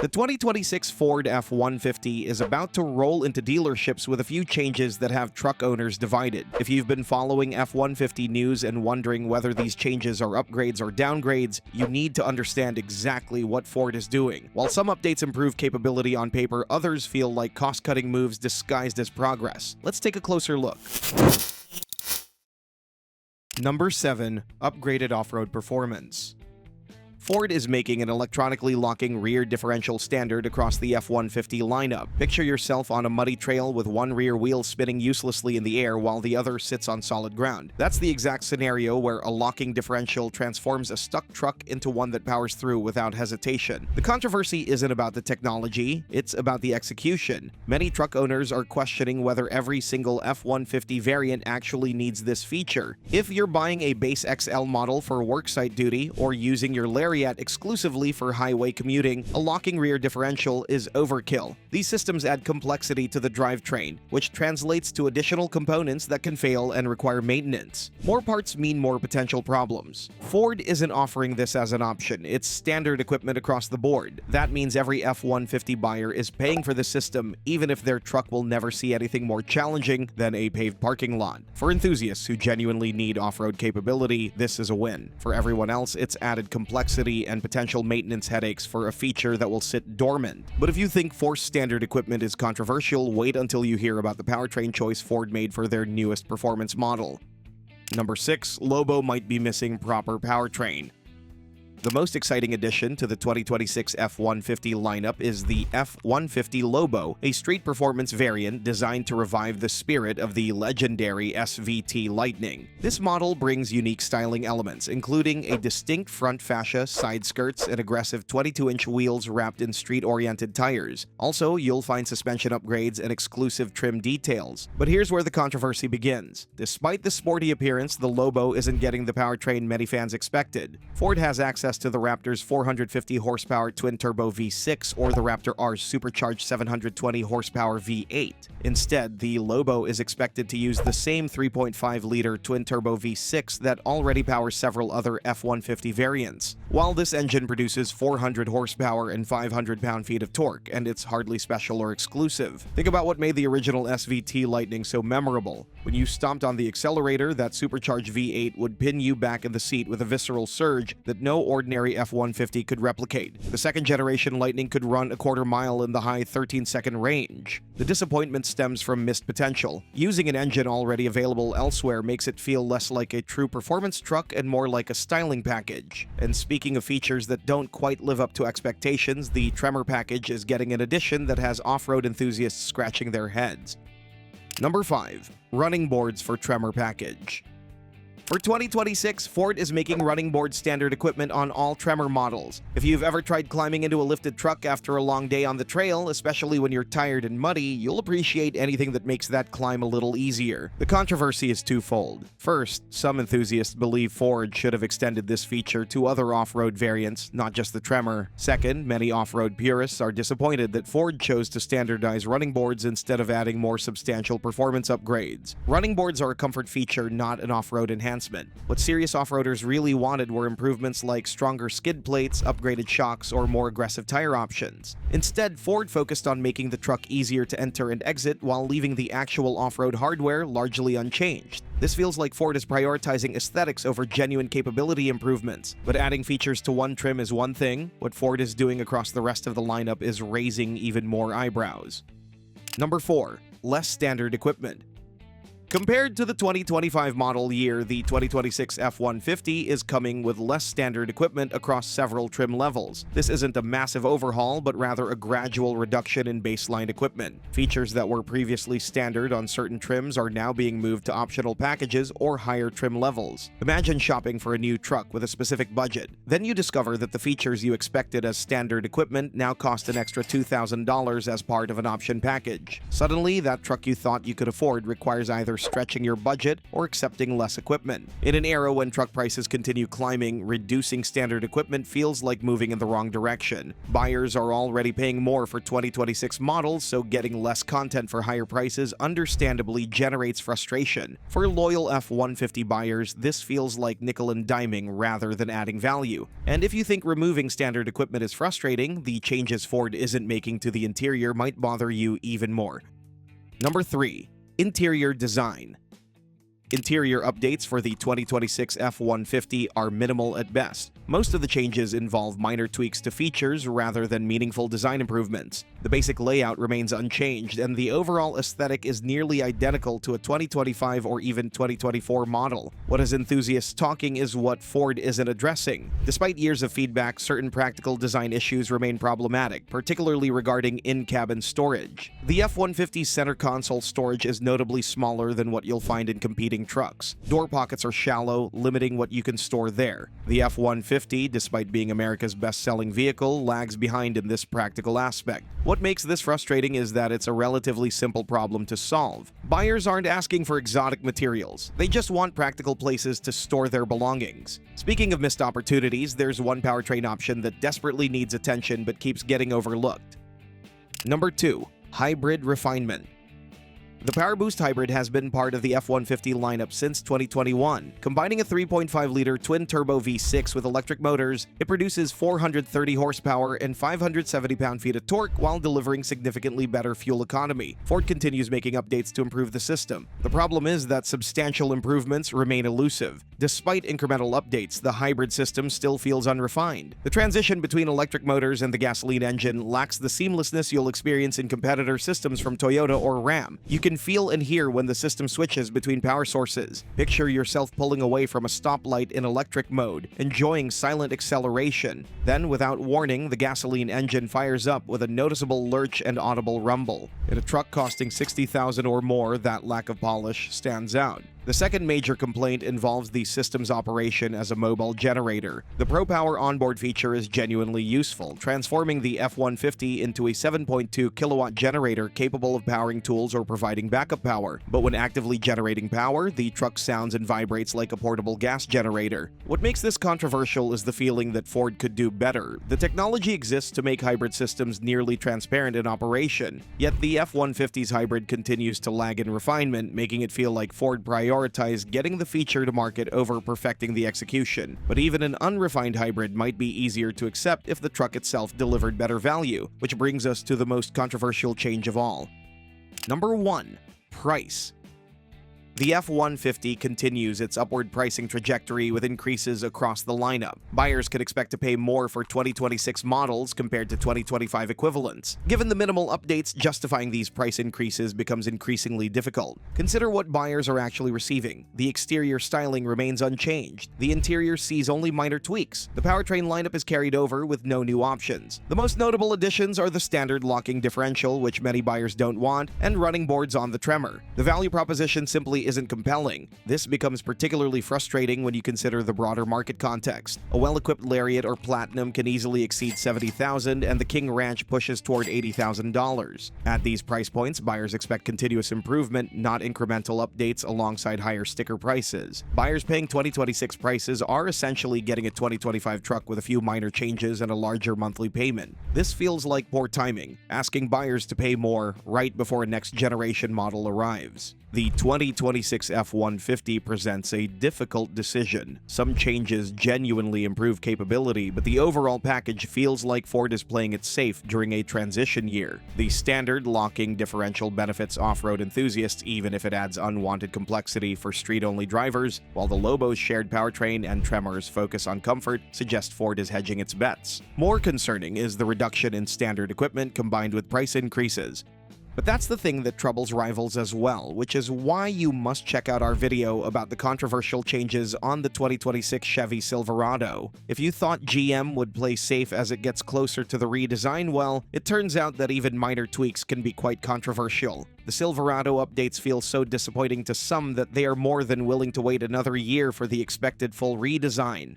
The 2026 Ford F-150 is about to roll into dealerships with a few changes that have truck owners divided. If you've been following F-150 news and wondering whether these changes are upgrades or downgrades, you need to understand exactly what Ford is doing. While some updates improve capability on paper, others feel like cost-cutting moves disguised as progress. Let's take a closer look. Number 7. Upgraded off-road performance. Ford is making an electronically locking rear differential standard across the F-150 lineup. Picture yourself on a muddy trail with one rear wheel spinning uselessly in the air while the other sits on solid ground. That's the exact scenario where a locking differential transforms a stuck truck into one that powers through without hesitation. The controversy isn't about the technology, it's about the execution. Many truck owners are questioning whether every single F-150 variant actually needs this feature. If you're buying a base XL model for worksite duty or using your Lariat exclusively for highway commuting, a locking rear differential is overkill. These systems add complexity to the drivetrain, which translates to additional components that can fail and require maintenance. More parts mean more potential problems. Ford isn't offering this as an option, it's standard equipment across the board. That means every F-150 buyer is paying for the system, even if their truck will never see anything more challenging than a paved parking lot. For enthusiasts who genuinely need off-road capability, this is a win. For everyone else, it's added complexity and potential maintenance headaches for a feature that will sit dormant. But if you think forced standard equipment is controversial, wait until you hear about the powertrain choice Ford made for their newest performance model. Number 6. Lobo might be missing proper powertrain. The most exciting addition to the 2026 F-150 lineup is the F-150 Lobo, a street performance variant designed to revive the spirit of the legendary SVT Lightning. This model brings unique styling elements, including a distinct front fascia, side skirts, and aggressive 22-inch wheels wrapped in street-oriented tires. Also, you'll find suspension upgrades and exclusive trim details. But here's where the controversy begins. Despite the sporty appearance, the Lobo isn't getting the powertrain many fans expected. Ford has access to the Raptor's 450 horsepower twin-turbo V6 or the Raptor R's supercharged 720 horsepower V8. Instead, the Lobo is expected to use the same 3.5-liter twin-turbo V6 that already powers several other F-150 variants. While this engine produces 400 horsepower and 500 pound-feet of torque, and it's hardly special or exclusive. Think about what made the original SVT Lightning so memorable. When you stomped on the accelerator, that supercharged V8 would pin you back in the seat with a visceral surge that no ordinary F-150 could replicate. The second-generation Lightning could run a quarter mile in the high 13-second range. The disappointment stems from missed potential. Using an engine already available elsewhere makes it feel less like a true performance truck and more like a styling package. And speaking of features that don't quite live up to expectations, the Tremor package is getting an addition that has off-road enthusiasts scratching their heads. Number 5. Running boards for Tremor package. For 2026, Ford is making running board standard equipment on all Tremor models. If you've ever tried climbing into a lifted truck after a long day on the trail, especially when you're tired and muddy, you'll appreciate anything that makes that climb a little easier. The controversy is twofold. First, some enthusiasts believe Ford should have extended this feature to other off-road variants, not just the Tremor. Second, many off-road purists are disappointed that Ford chose to standardize running boards instead of adding more substantial performance upgrades. Running boards are a comfort feature, not an off-road enhancement. What serious off-roaders really wanted were improvements like stronger skid plates, upgraded shocks, or more aggressive tire options. Instead, Ford focused on making the truck easier to enter and exit while leaving the actual off-road hardware largely unchanged. This feels like Ford is prioritizing aesthetics over genuine capability improvements. But adding features to one trim is one thing. What Ford is doing across the rest of the lineup is raising even more eyebrows. Number 4. Less standard equipment. Compared to the 2025 model year, the 2026 F-150 is coming with less standard equipment across several trim levels. This isn't a massive overhaul, but rather a gradual reduction in baseline equipment. Features that were previously standard on certain trims are now being moved to optional packages or higher trim levels. Imagine shopping for a new truck with a specific budget. Then you discover that the features you expected as standard equipment now cost an extra $2,000 as part of an option package. Suddenly, that truck you thought you could afford requires either stretching your budget or accepting less equipment. In an era when truck prices continue climbing, reducing standard equipment feels like moving in the wrong direction. Buyers are already paying more for 2026 models, so getting less content for higher prices understandably generates frustration. For loyal F-150 buyers, this feels like nickel and diming rather than adding value. And if you think removing standard equipment is frustrating, the changes Ford isn't making to the interior might bother you even more. Number 3. Interior design. Interior updates for the 2026 F-150 are minimal at best. Most of the changes involve minor tweaks to features rather than meaningful design improvements. The basic layout remains unchanged, and the overall aesthetic is nearly identical to a 2025 or even 2024 model. What has enthusiasts talking is what Ford isn't addressing. Despite years of feedback, certain practical design issues remain problematic, particularly regarding in-cabin storage. The F-150's center console storage is notably smaller than what you'll find in competing trucks. Door pockets are shallow, limiting what you can store there. The F-150, despite being America's best-selling vehicle, lags behind in this practical aspect. What makes this frustrating is that it's a relatively simple problem to solve. Buyers aren't asking for exotic materials. They just want practical places to store their belongings. Speaking of missed opportunities, there's one powertrain option that desperately needs attention but keeps getting overlooked. Number 2. Hybrid refinement. The PowerBoost Hybrid has been part of the F-150 lineup since 2021. Combining a 3.5-liter twin-turbo V6 with electric motors, it produces 430 horsepower and 570 pound-feet of torque while delivering significantly better fuel economy. Ford continues making updates to improve the system. The problem is that substantial improvements remain elusive. Despite incremental updates, the hybrid system still feels unrefined. The transition between electric motors and the gasoline engine lacks the seamlessness you'll experience in competitor systems from Toyota or Ram. You can feel and hear when the system switches between power sources. Picture yourself pulling away from a stoplight in electric mode, enjoying silent acceleration. Then, without warning, the gasoline engine fires up with a noticeable lurch and audible rumble. In a truck costing $60,000 or more, that lack of polish stands out. The second major complaint involves the system's operation as a mobile generator. The ProPower onboard feature is genuinely useful, transforming the F-150 into a 7.2 kilowatt generator capable of powering tools or providing backup power. But when actively generating power, the truck sounds and vibrates like a portable gas generator. What makes this controversial is the feeling that Ford could do better. The technology exists to make hybrid systems nearly transparent in operation, yet the F-150's hybrid continues to lag in refinement, making it feel like Ford prioritized getting the feature to market over perfecting the execution. But even an unrefined hybrid might be easier to accept if the truck itself delivered better value, which brings us to the most controversial change of all. Number 1. Price. The F-150 continues its upward pricing trajectory with increases across the lineup. Buyers could expect to pay more for 2026 models compared to 2025 equivalents. Given the minimal updates, justifying these price increases becomes increasingly difficult. Consider what buyers are actually receiving. The exterior styling remains unchanged. The interior sees only minor tweaks. The powertrain lineup is carried over with no new options. The most notable additions are the standard locking differential, which many buyers don't want, and running boards on the Tremor. The value proposition simply isn't compelling. This becomes particularly frustrating when you consider the broader market context. A well-equipped Lariat or Platinum can easily exceed $70,000, and the King Ranch pushes toward $80,000. At these price points, buyers expect continuous improvement, not incremental updates alongside higher sticker prices. Buyers paying 2026 prices are essentially getting a 2025 truck with a few minor changes and a larger monthly payment. This feels like poor timing, asking buyers to pay more right before a next-generation model arrives. The 2026 F-150 presents a difficult decision. Some changes genuinely improve capability, but the overall package feels like Ford is playing it safe during a transition year. The standard locking differential benefits off-road enthusiasts even if it adds unwanted complexity for street-only drivers, while the Lobo's shared powertrain and Tremor's focus on comfort suggest Ford is hedging its bets. More concerning is the reduction in standard equipment combined with price increases. But that's the thing that troubles rivals as well, which is why you must check out our video about the controversial changes on the 2026 Chevy Silverado. If you thought GM would play safe as it gets closer to the redesign, well, it turns out that even minor tweaks can be quite controversial. The Silverado updates feel so disappointing to some that they are more than willing to wait another year for the expected full redesign.